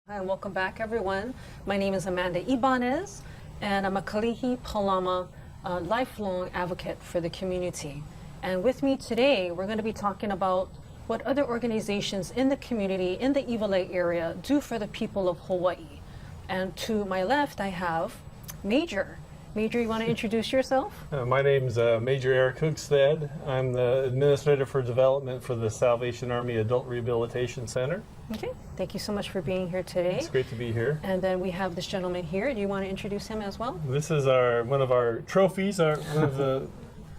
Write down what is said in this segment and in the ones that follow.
Hi, and welcome back, everyone. My name is Amanda Ybanez, and I'm a Kalihi Palama lifelong advocate for the community. And with me today, we're going to be talking about what other organizations in the community, in the Iwalei area, do for the people of Hawaii. And to my left, I have Major. Major, you want to introduce yourself? My name's Major Erik Hoogstad. I'm the Administrator for Development for the Salvation Army Adult Rehabilitation Center. Okay, thank you so much for being here today. It's great to be here. And then we have this gentleman here. Do you want to introduce him as well? This is one of our trophies, one of the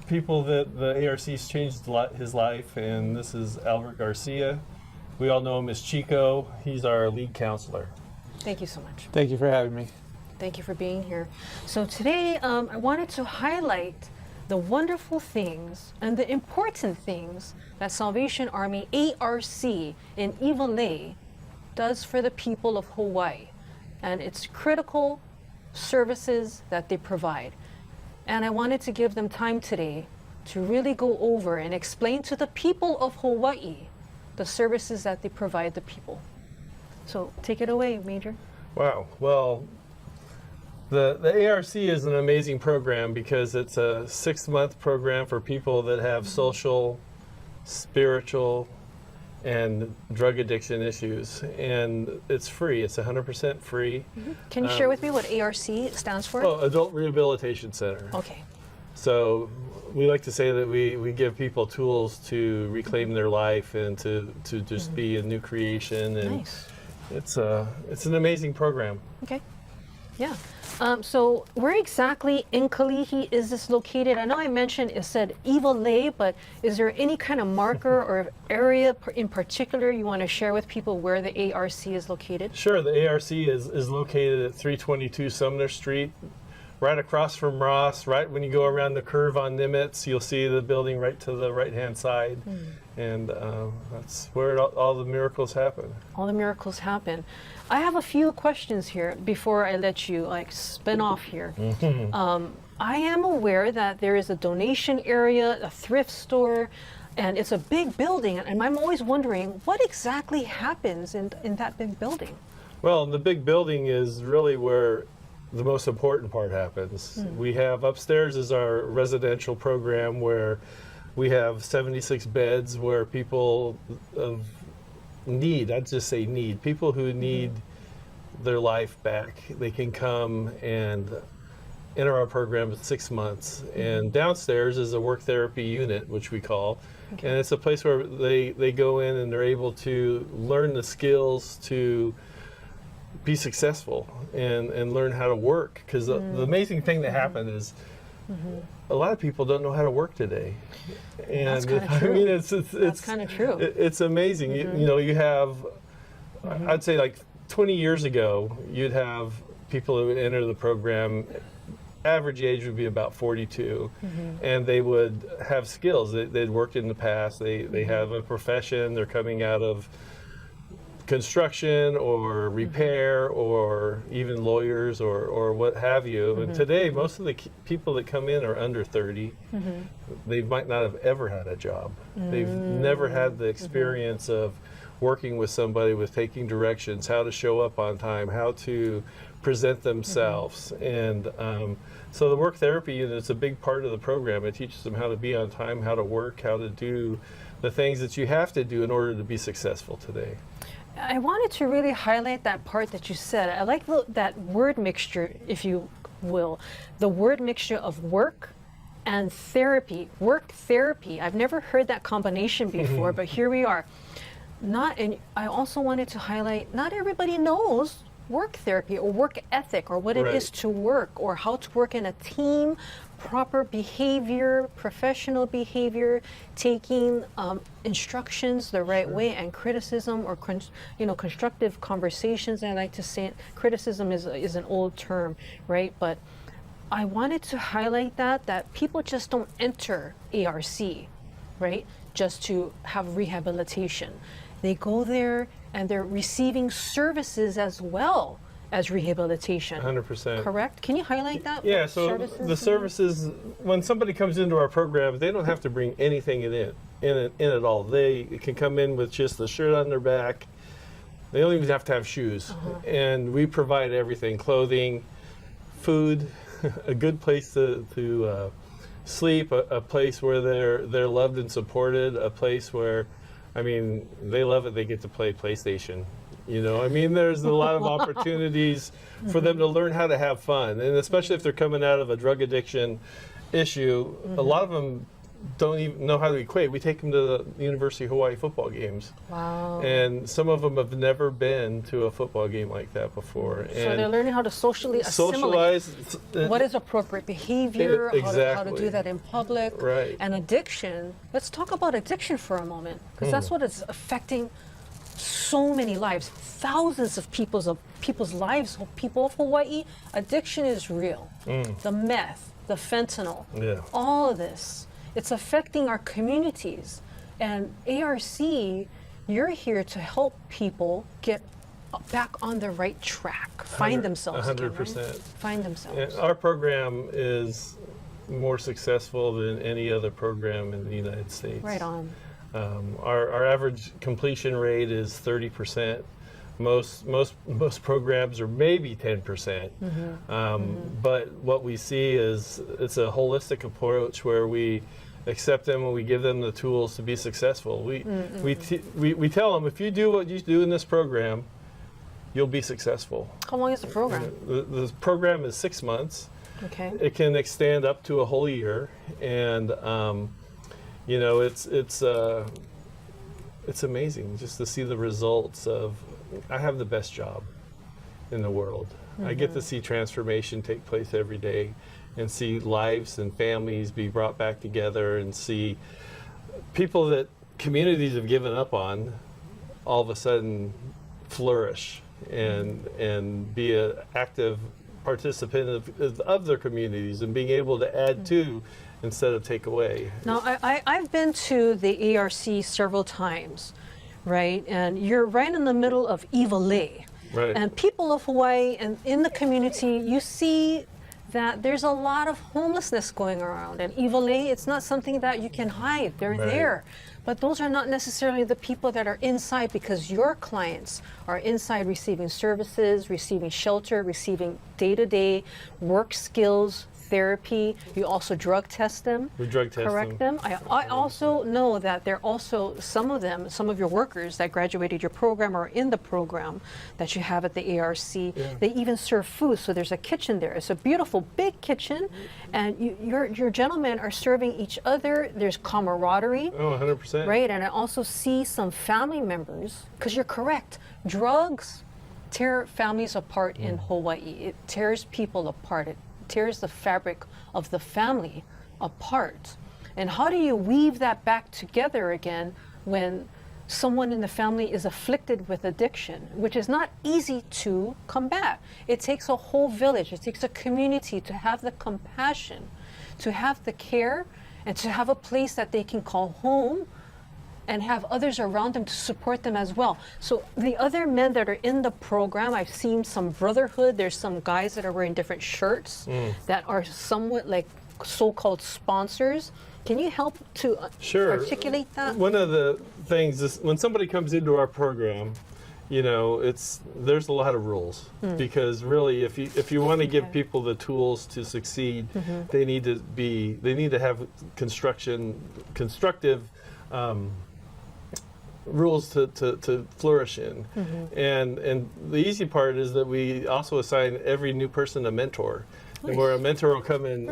people that the ARC's changed his life, and this is Erik Garcia. We all know him as Chico. He's our lead counselor. Thank you so much. Thank you for having me. Thank you for being here. So today I wanted to highlight the wonderful things and the important things that Salvation Army ARC in Iwalei does for the people of Hawaii and its critical services that they provide. And I wanted to give them time today to really go over and explain to the people of Hawaii the services that they provide the people. So take it away, Major. Wow. Well, the ARC is an amazing program because it's a 6-month program for people that have social, spiritual, and drug addiction issues. And it's free. It's 100% free. Mm-hmm. Can you share with me what ARC stands for? Oh, Adult Rehabilitation Center. Okay. So we like to say that we give people tools to reclaim their life and to just be a new creation. And nice. It's an amazing program. Okay. Yeah. So where exactly in Kalihi is this located? I know I mentioned it said Iwalei, but is there any kind of marker or area in particular you want to share with people where the ARC is located? Sure. The ARC is located at 322 Sumner Street, right across from Ross. Right when you go around the curve on Nimitz, you'll see the building right to the right-hand side. And that's where all the miracles happen. All the miracles happen. I have a few questions here before I let you spin off here. I am aware that there is a donation area, a thrift store, and it's a big building. And I'm always wondering what exactly happens in that big building. Well, the big building is really where the most important part happens. We have upstairs is our residential program where we have 76 beds where people of need, I'd just say need, people who need their life back, they can come and enter our program in 6 months. And downstairs is a work therapy unit, which we call, and it's a place where they go in and they're able to learn the skills to be successful and learn how to work. Because the amazing thing that happened is a lot of people don't know how to work today. And that's kind of true. I mean, it's kind of true. It's amazing. You know, you have, I'd say like 20 years ago, you'd have people who would enter the program, average age would be about 42, and they would have skills. They'd worked in the past, they have a profession, they're coming out of construction or repair or even lawyers or what have you. And today, most of the people that come in are under 30. They might not have ever had a job. They've never had the experience of working with somebody, with taking directions, how to show up on time, how to present themselves. And so the work therapy unit is a big part of the program. It teaches them how to be on time, how to work, how to do the things that you have to do in order to be successful today. I wanted to really highlight that part that you said. I like that word mixture, if you will, the word mixture of work and therapy. Work therapy. I've never heard that combination before, but here we are. And I also wanted to highlight, not everybody knows work therapy or work ethic or what it is to work or how to work in a team, proper behavior, professional behavior, taking instructions the right way, and criticism or constructive conversations. I like to say criticism is an old term, right? But I wanted to highlight that people just don't enter ARC, right, just to have rehabilitation. They go there and they're receiving services as well as rehabilitation. 100%. Correct? Can you highlight that? Yeah, so the services, when somebody comes into our program, they don't have to bring anything in at all. They can come in with just the shirt on their back, They don't even have to have shoes. And we provide everything: clothing, food, a good place to sleep, a place where they're loved and supported, a place where, I mean, they love it. They get to play PlayStation. You know, I mean, there's a lot of opportunities for them to learn how to have fun, and especially if they're coming out of a drug addiction issue, a lot of them don't even know how to equate. We take them to the University of Hawaii football games. Wow. And some of them have never been to a football game like that before. So they're learning how to socially socialize. What is appropriate behavior, Exactly. how to do that in public. Right. And addiction. Let's talk about addiction for a moment, because that's what is affecting so many lives, thousands of people's lives, people of Hawaii. Addiction is real. The meth, the fentanyl, all of this. It's affecting our communities. And ARC, you're here to help people get back on the right track, find themselves 100%. again, right? Find themselves. Our program is more successful than any other program in the United States. Right on. Our average completion rate is 30%. Most programs are maybe 10%. But what we see is it's a holistic approach where we accept them and we give them the tools to be successful. We tell them, if you do what you do in this program, you'll be successful. How long is the program? The program is 6 months. Okay. It can extend up to a whole year, and you know, it's amazing just to see the results of. I have the best job in the world. I get to see transformation take place every day, and see lives and families be brought back together, and see people that communities have given up on all of a sudden flourish and be an active participant of their communities, and being able to add to instead of take away. Now, I've been to the ARC several times, right? And you're right in the middle of Iwalei. Right. And people of Hawaii and in the community, you see that there's a lot of homelessness going around. And Iwalei, it's not something that you can hide. They're there. But those are not necessarily the people that are inside, because your clients are inside receiving services, receiving shelter, receiving day-to-day work skills, therapy. You also drug test them. We drug test correct them. I also know that there are also some of your workers that graduated your program or in the program that you have at the ARC. They even serve food, so there's a kitchen there. It's a beautiful big kitchen, and your gentlemen are serving each other. There's camaraderie. Oh, 100%. Right, and I also see some family members, because you're correct. Drugs tear families apart in Hawaii. It tears people apart. It tears the fabric of the family apart. And how do you weave that back together again when someone in the family is afflicted with addiction, which is not easy to combat? It takes a whole village, it takes a community to have the compassion, to have the care, and to have a place that they can call home, and have others around them to support them as well. So the other men that are in the program, I've seen some brotherhood. There's some guys that are wearing different shirts that are somewhat like so-called sponsors. Can you help to articulate that? One of the things is when somebody comes into our program, you know, there's a lot of rules, because really if you want to give people the tools to succeed, they need to have constructive rules to flourish in. And the easy part is that we also assign every new person a mentor. And where a mentor will come in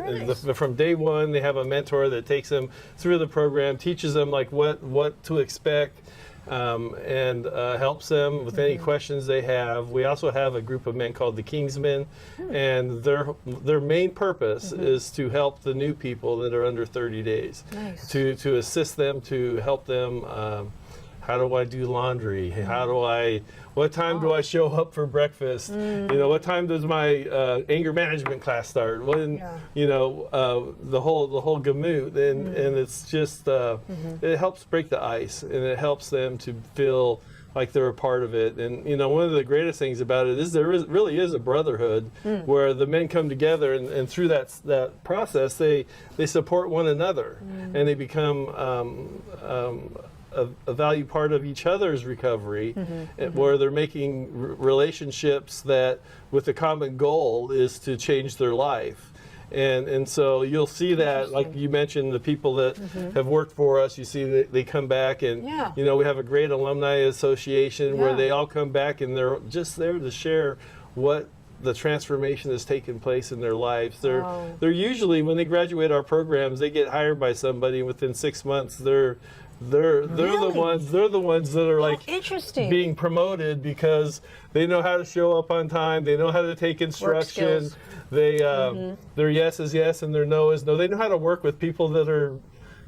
from day one, they have a mentor that takes them through the program, teaches them like what to expect, and helps them with any questions they have. We also have a group of men called the Kingsmen, and their main purpose is to help the new people that are under 30 days, to assist them, to help them. How do I do laundry? What time do I show up for breakfast? You know, what time does my anger management class start? When, you know, the whole gamut, and it's just, it helps break the ice, and it helps them to feel like they're a part of it. And, you know, one of the greatest things about it is really is a brotherhood where the men come together, and through that process, they support one another, and they become a value part of each other's recovery, where they're making relationships that with the common goal is to change their life. And so you'll see that, like you mentioned, the people that have worked for us, you see that they come back, and you know, we have a great alumni association where they all come back and they're just there to share what the transformation that's taken place in their lives. They're usually, when they graduate our programs, they get hired by somebody, and within 6 months they're the ones that are like being promoted because they know how to show up on time, they know how to take instruction, they their yes is yes and their no is no. They know how to work with people that are,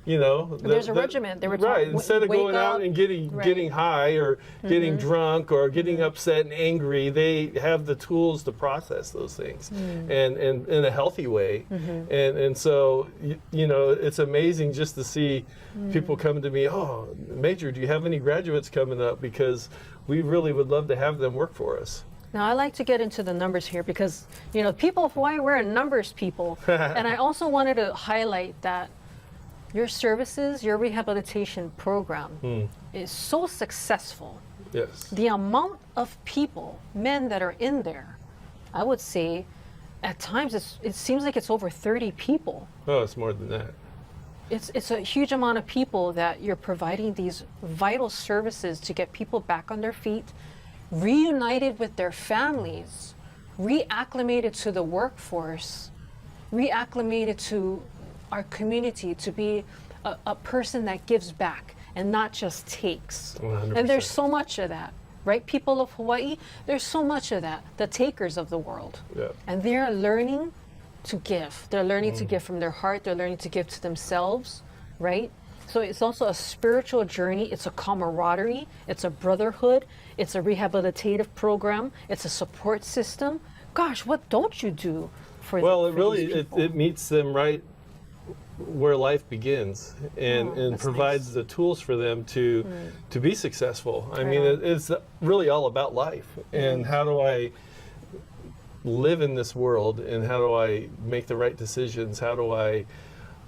you know, there's a regiment. They were right. Instead of going out and getting high or getting drunk or getting upset and angry, they have the tools to process those things, and in a healthy way. And so you know, it's amazing just to see people come to me. Oh, Major, do you have any graduates coming up? Because we really would love to have them work for us. Now, I like to get into the numbers here because, you know, people of Hawaii, we're a numbers people. And I also wanted to highlight that your services, your rehabilitation program is so successful. Yes. The amount of people, men that are in there, I would say at times it seems like it's over 30 people. Oh, it's more than that. It's a huge amount of people that you're providing these vital services to get people back on their feet, reunited with their families, reacclimated to the workforce, reacclimated to our community, to be a person that gives back and not just takes. 100%. And there's so much of that, right? People of Hawaii, there's so much of that, the takers of the world. Yeah. And they're learning to give. They're learning to give from their heart. They're learning to give to themselves, right? So it's also a spiritual journey. It's a camaraderie. It's a brotherhood. It's a rehabilitative program. It's a support system. Gosh, what don't you do for Well, for these people? it meets them right where life begins, and provides nice. the tools for them to be successful. I mean, it's really all about life, and how do I live in this world, and how do I make the right decisions? How do I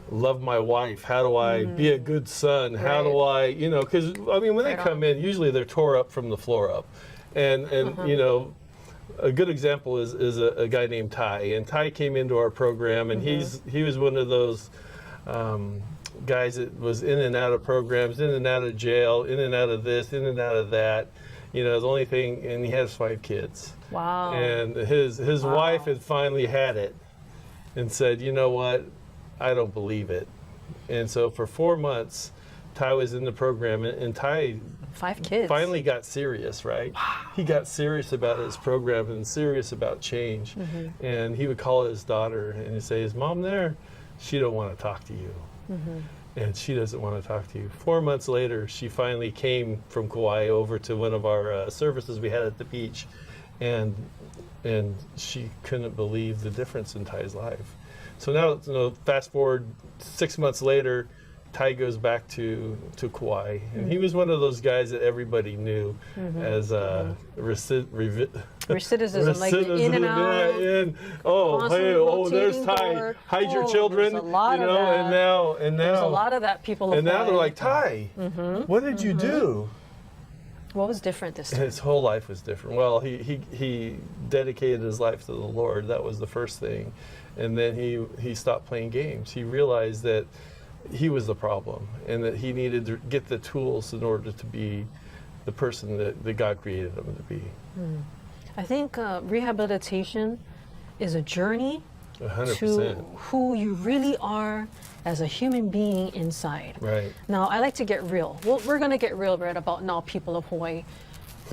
love my wife? How do I be a good son? How do I, you know, because I mean, when they come in, usually they're tore up from the floor up, and you know, a good example is a guy named Ty, and Ty came into our program, and he was one of those guys that was in and out of programs, in and out of jail, in and out of this, in and out of that. You know, the only thing, and he has 5 kids. Wow. And his wife had finally had it and said, you know what, I don't believe it. And so for 4 months, Ty was in the program, and Ty 5 kids. finally got serious, right? Wow. He got serious about his program and serious about change. And he would call his daughter and he'd say, is Mom there? She don't want to talk to you. And she doesn't want to talk to you. 4 months later, she finally came from Kauai over to one of our services we had at the beach, and she couldn't believe the difference in Ty's life. So now, you know, fast forward 6 months later, Ty goes back to Kauai, and he was one of those guys that everybody knew as recidivism, like the in and out. There's Ty. Hide your children, there's a lot you of know, that. and now There's a lot of that. People. and now they're like, Ty, what did you do? What was different this time? His whole life was different. Well, he dedicated his life to the Lord. That was the first thing, and then he stopped playing games. He realized that he was the problem, and that he needed to get the tools in order to be the person that God created him to be. I think rehabilitation is a journey 100%. to who you really are as a human being inside. Right. Now, I like to get real. Well, we're going to get real right about now, people of Hawaii.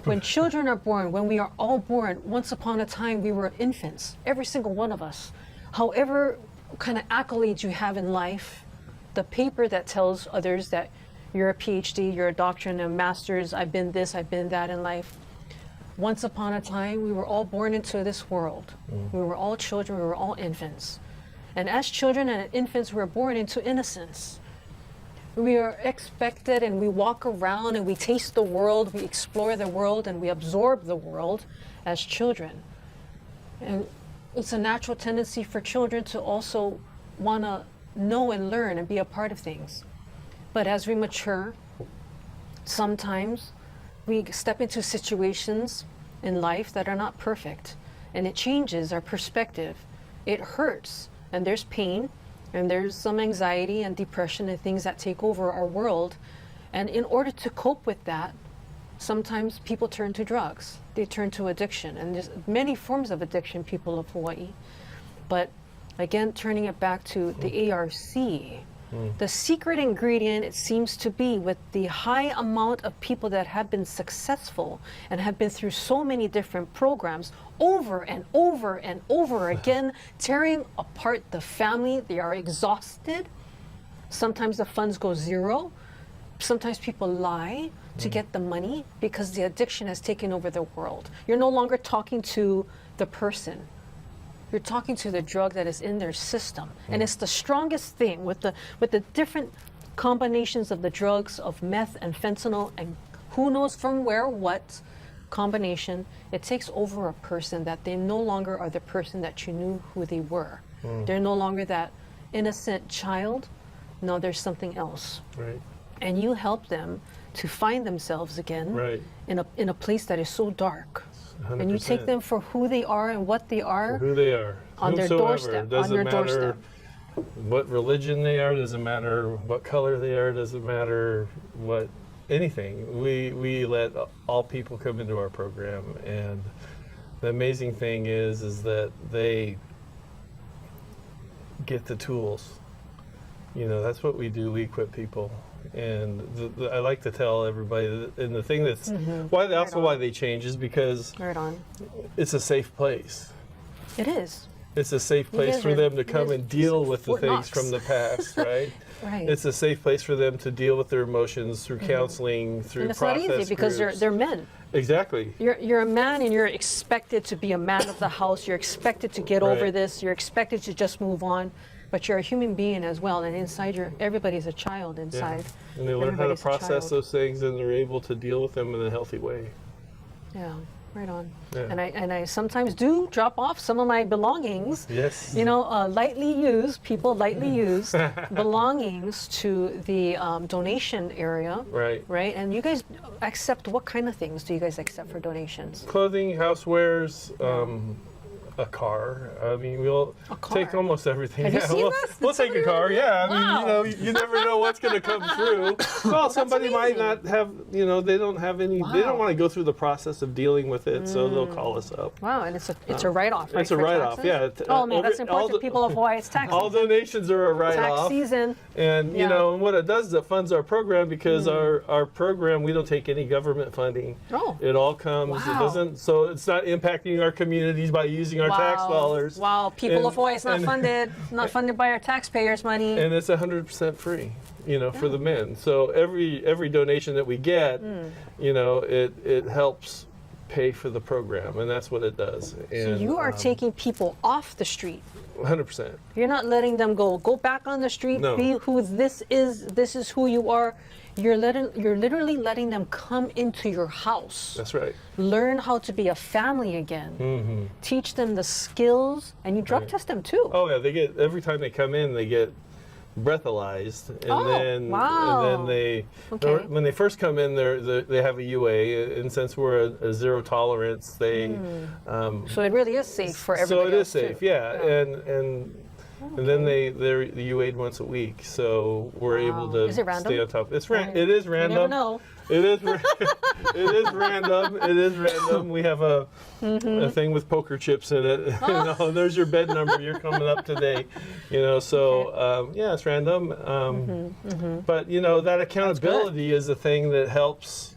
When children are born, when we are all born, once upon a time we were infants, every single one of us. However kind of accolades you have in life, the paper that tells others that you're a PhD, you're a doctorate, and a master's, I've been this, I've been that in life. Once upon a time, we were all born into this world. We were all children, we were all infants. And as children and infants, we were born into innocence. We are expected, and we walk around and we taste the world, we explore the world, and we absorb the world as children. And it's a natural tendency for children to also want to know and learn and be a part of things. But as we mature, Sometimes we step into situations in life that are not perfect, and it changes our perspective. It hurts, and there's pain, and there's some anxiety and depression and things that take over our world. And in order to cope with that, sometimes people turn to drugs. They turn to addiction, and there's many forms of addiction, people of Hawaii. But again, turning it back to the ARC, the secret ingredient, it seems to be, with the high amount of people that have been successful and have been through so many different programs over and over and over again, tearing apart the family. They are exhausted. Sometimes the funds go zero. Sometimes people lie to get the money because the addiction has taken over the world. You're no longer talking to the person. You're talking to the drug that is in their system. And it's the strongest thing with the different combinations of the drugs of meth and fentanyl and who knows from where, what combination. It takes over a person that they no longer are the person that you knew who they were. They're no longer that innocent child. No, there's something else. Right. And you help them to find themselves again Right. in a place that is so dark. 100%. And you take them for who they are and what they are. For who they are. On their Whomsoever. doorstep, Doesn't on their matter doorstep. what religion they are, doesn't matter what color they are, doesn't matter what anything. We let all people come into our program, and the amazing thing is that they get the tools. You know, that's what we do. We equip people. And I like to tell everybody, and the thing that's why they change is because Right on. it's a safe place. It is. It's a safe place guys for are- them to you come guys and deal with the Fort things Knox. from the past, right? Right. It's a safe place for them to deal with their emotions through counseling, through And it's not process easy because groups. they're men. Exactly. You're a man and you're expected to be a man of the house. You're expected to get over Right. this. You're expected to just move on. But you're a human being as well. And inside everybody's a child Yeah. inside. And they learn how to Everybody's a process child. those things, and they're able to deal with them in a healthy way. Yeah, right on. Yeah. And I sometimes do drop off some of my belongings. Yes. You know, lightly used belongings to the donation area. Right. Right. And you guys accept what kind of things do you guys accept for donations? Clothing, housewares, a car. I mean, we'll A car? take almost everything. Have you seen we'll, this? we'll Did take a somebody car. already? Yeah, I mean, Wow. you know, you never know what's going to come through. Well, somebody might amazing. not have, you know, they don't have any. They Wow. don't want to go through the process of dealing with it, so they'll call us up. Wow, and it's a write-off, right? It's a for write-off, taxes? yeah. Oh man, that's All important. the- People of Hawaii, it's tax All season. donations are a Tax write-off. season. And you Yeah. know, and what it does is it funds our program because our program, we don't take any government funding. Oh. It all comes. It Wow. doesn't. So it's not impacting our communities by using our tax dollars. Wow, people And- of Hawaii, it's not and- not funded by our taxpayers' money. And it's 100% free, you know, for the men. So every donation that we get, you know, it helps pay for the program, and that's what it does. So And you are taking people off the street. 100%. You're not letting them go back on the street, No. be who this is who you are. You're literally letting them come into your house. That's right. Learn how to be a family again. Teach them the skills, and you drug Right. test them too. Oh yeah, they get every time they come in, they get breathalyzed, and Oh, then wow. and then they Okay. when they first come in, they have a UA, and since we're a zero tolerance, they So it really is safe for so everybody it is else, too. safe, yeah, and then they're UA'd once a week, so we're able Wow. to Is it random? stay on top. It is You random. never know. It is. It is random. It is random. We have a thing with poker chips in it. You know, there's your bed number. You're coming up today. You know, so yeah, it's random. But you know, that accountability is the thing that helps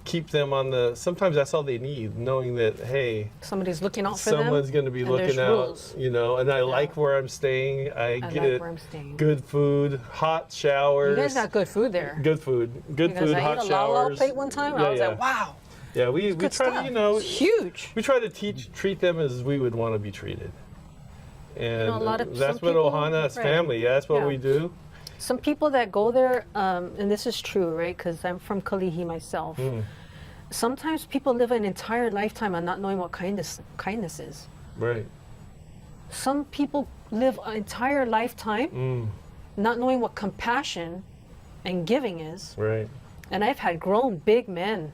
keep them on the. Sometimes that's all they need, knowing that hey, Somebody's looking out for them. someone's going to be and looking there's out. rules. You know, and I like where I'm staying. I I get like where I'm staying. good food, hot showers. You guys got good food there. Good food, good Because food, I hot ate a la showers. plate one time, and Yeah, I was yeah. like, wow, Yeah, we good try stuff. to, you know, It's huge. we try to treat them as we would want to be treated. And a lot of- that's some what people- Ohana is right. family. Yeah, that's what Yeah. we do. Some people that go there, and this is true, right? Because I'm from Kalihi myself. Sometimes people live an entire lifetime on not knowing what kindness is. Right. Some people live an entire lifetime not knowing what compassion and giving is. Right. And I've had grown big men,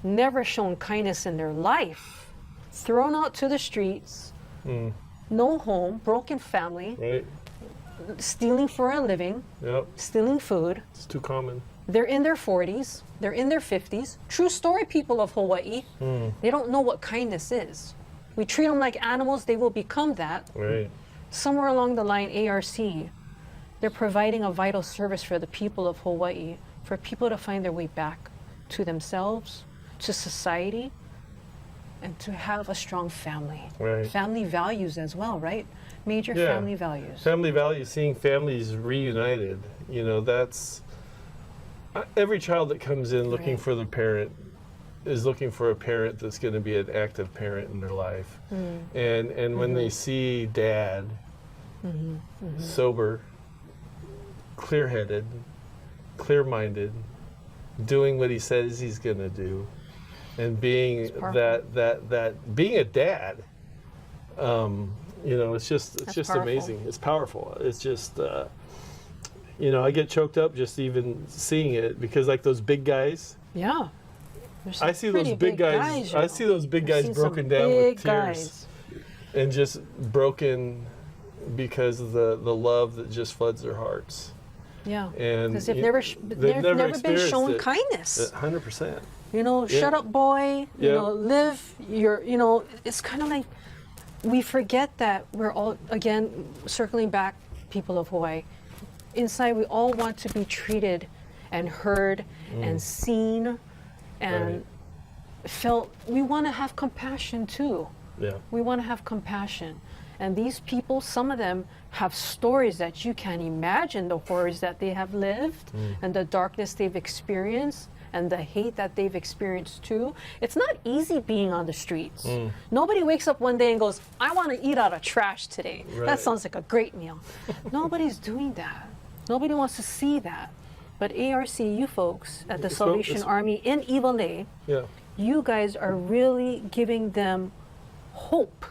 never shown kindness in their life, thrown out to the streets, no home, broken family, Right. stealing for a living, Yep. stealing food. It's too common. They're in their 40s, they're in their 50s. True story, people of Hawaii. They don't know what kindness is. We treat them like animals, they will become that. Right. Somewhere along the line, ARC, they're providing a vital service for the people of Hawaii, for people to find their way back to themselves, to society, and to have a strong family. Right. Family values as well, right? Major Yeah. family values. Family values, seeing families reunited, you know, that's every child that comes in looking Right. for the parent is looking for a parent that's going to be an active parent in their life. And when they see dad sober, clear-headed, clear-minded, doing what he says he's going to do, and being powerful. that being a dad, you know, it's just powerful. amazing. It's powerful. It's just you know, I get choked up just even seeing it, because like those big guys, Yeah. There's some I see those pretty big guys. you I know. see those big I've guys seen some broken down big with tears, guys. and just broken because of the love that just floods their hearts. Yeah. And Because they've you- never, they've they've never never been experienced shown it. kindness. 100%. You know, Yeah. shut up, boy. You Yeah. know, live your, you know, it's kind of like we forget that we're all, again, circling back, people of Hawaii, inside we all want to be treated and heard and seen and Right. felt. We want to have compassion too. Yeah. We want to have compassion. And these people, some of them have stories that you can't imagine, the horrors that they have lived and the darkness they've experienced and the hate that they've experienced too. It's not easy being on the streets. Nobody wakes up one day and goes, I want to eat out of trash today. Right. That sounds like a great meal. Nobody's doing that. Nobody wants to see that. But ARC, you folks at the It's Salvation it's- Army in Iwalei, Yeah. you guys are really giving them hope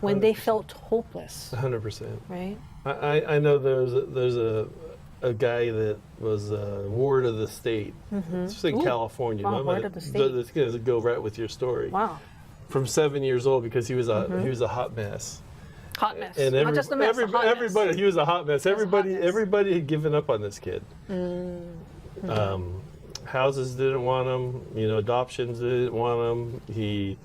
when they felt hopeless, 100%. right? I know there's a guy that was a ward of the state. It's in Ooh. California. Wow, I'm ward gonna- of the state. That's going to go right with your story. Wow. From 7 years old, because he was a hot mess. Hot mess. And Not just a mess, a hot mess. everybody, he was a hot mess. was a hot mess. Everybody had given up on this kid. Houses didn't want him. You know, adoptions didn't want him.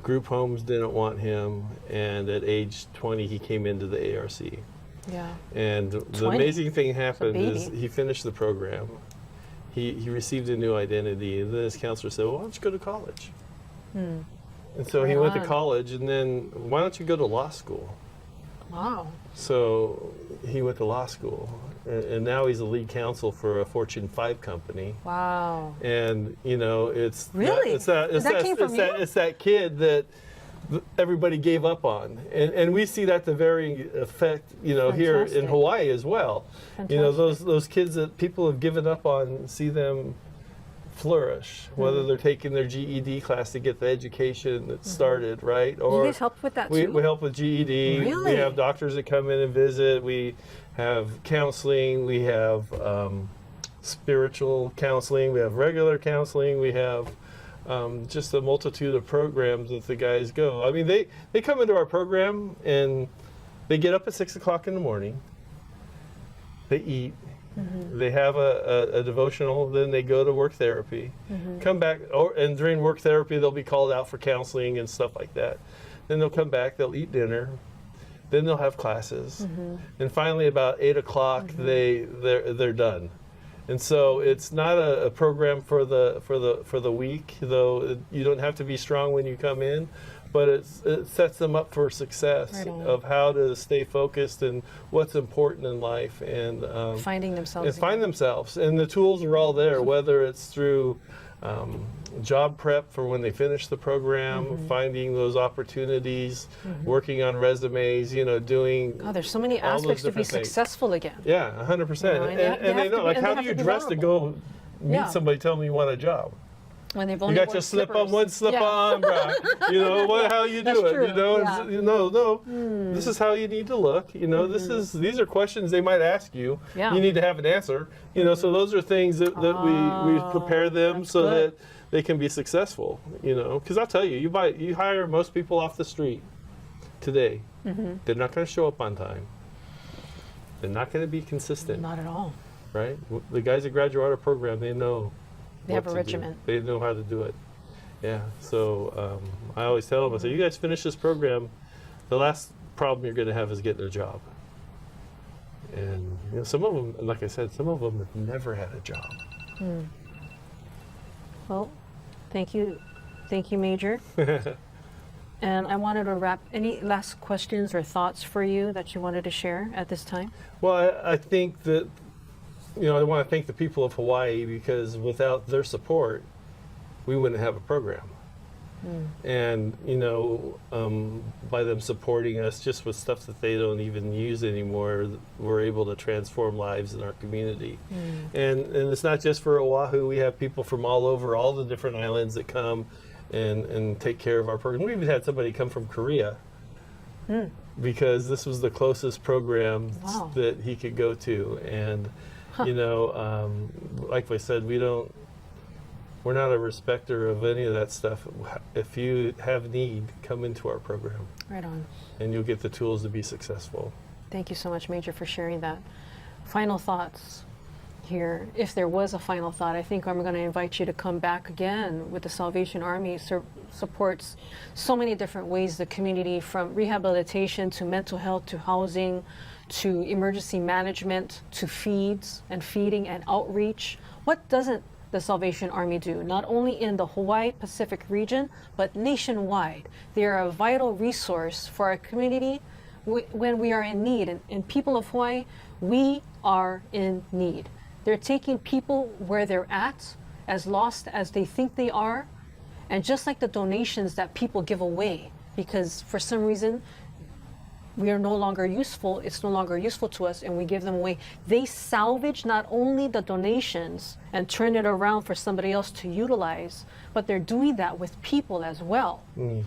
Group homes didn't want him. And at age 20, he came into the ARC. Yeah. And the 20? amazing thing happened is baby. he finished the program. He received a new identity, and then his counselor said, well, why don't you go to college? And so he Right went to on. college, and then why don't you go to law school? Wow. So he went to law school, and now he's a lead counsel for a Fortune 5 company. Wow. And you know, it's Really? it's that kid that everybody gave up on, and we see that the varying effect, you know, here in Fantastic. Hawaii as well. You know, Fantastic. those kids that people have given up on, see them flourish, whether they're taking their GED class to get the education that started, right? You Or guys helped with that we too? help with GED. Really? We have doctors that come in and visit. We have counseling. We have spiritual counseling. We have regular counseling. We have just a multitude of programs that the guys go. I mean, they come into our program and they get up at 6 o'clock in the morning. They eat. They have a devotional, then they go to work therapy, come back, and during work therapy they'll be called out for counseling and stuff like that. Then they'll come back, they'll eat dinner, then they'll have classes, and finally about 8 o'clock they're done. And so it's not a program for the weak, though you don't have to be strong when you come in, but it sets them up for success Right on. of how to stay focused and what's important in life, and Finding themselves. and find themselves. And the tools are all there, whether it's through job prep for when they finish the program, finding those opportunities, working on resumes, you know, doing. God, there's so many all those aspects to be different things. successful again. Yeah, 100%. You know, and you have And they to know, be- like, and they how have do you to be dress to go meet Yeah. somebody, tell them you want a job? When they've You only got worn your slip on, slippers. one slip Yeah. on, bro. You know how you That's do it. true, You know, yeah. This is how you need to look. You know, these are questions they might ask you. Yeah. You need to have an answer. You know, so those are things that we prepare them that's so good. that they can be successful. You know, because I'll tell you, you hire most people off the street today. They're not going to show up on time. They're not going to be consistent. Not at all. Right? The guys that graduate our program, they know. They have a what to do. regimen. They know how to do it. Yeah. So I always tell them, I say, you guys finish this program, the last problem you're going to have is getting a job. And you know, some of them, like I said, some of them have never had a job. Well, thank you, Major. And I wanted to wrap. Any last questions or thoughts for you that you wanted to share at this time? Well, I think that, you know, I want to thank the people of Hawaii, because without their support, we wouldn't have a program. And, you know, by them supporting us just with stuff that they don't even use anymore, we're able to transform lives in our community. And it's not just for Oahu. We have people from all over, all the different islands that come and take care of our program. We even had somebody come from Korea because this was the closest program Wow. that he could go to. And, you know, like I said, we're not a respecter of any of that stuff. If you have need, come into our program Right on. and you'll get the tools to be successful. Thank you so much, Major, for sharing that. Final thoughts here. If there was a final thought, I think I'm going to invite you to come back again. With the Salvation Army supports so many different ways the community, from rehabilitation to mental health to housing to emergency management to feeding and outreach. What doesn't the Salvation Army do? Not only in the Hawaii Pacific region, but nationwide. They are a vital resource for our community when we are in need. And people of Hawaii, we are in need. They're taking people where they're at, as lost as they think they are. And just like the donations that people give away, because for some reason we are no longer useful, it's no longer useful to us, and we give them away. They salvage not only the donations and turn it around for somebody else to utilize, but they're doing that with people as well.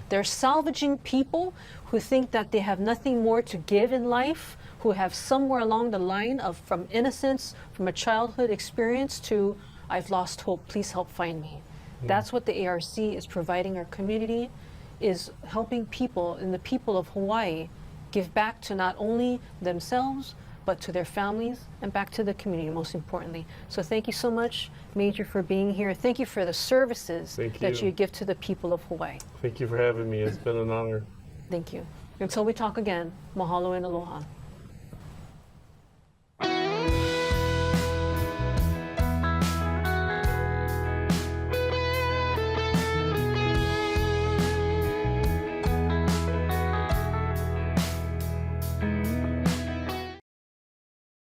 They're salvaging people who think that they have nothing more to give in life, who have somewhere along the line from innocence, from a childhood experience to, I've lost hope, please help find me. That's what the ARC is providing our community, is helping people, and the people of Hawaii give back to not only themselves, but to their families and back to the community, most importantly. So thank you so much, Major, for being here. Thank you for the services that you give to the people of Hawaii. Thank you for having me. It's been an honor. Thank you. Until we talk again, mahalo and aloha.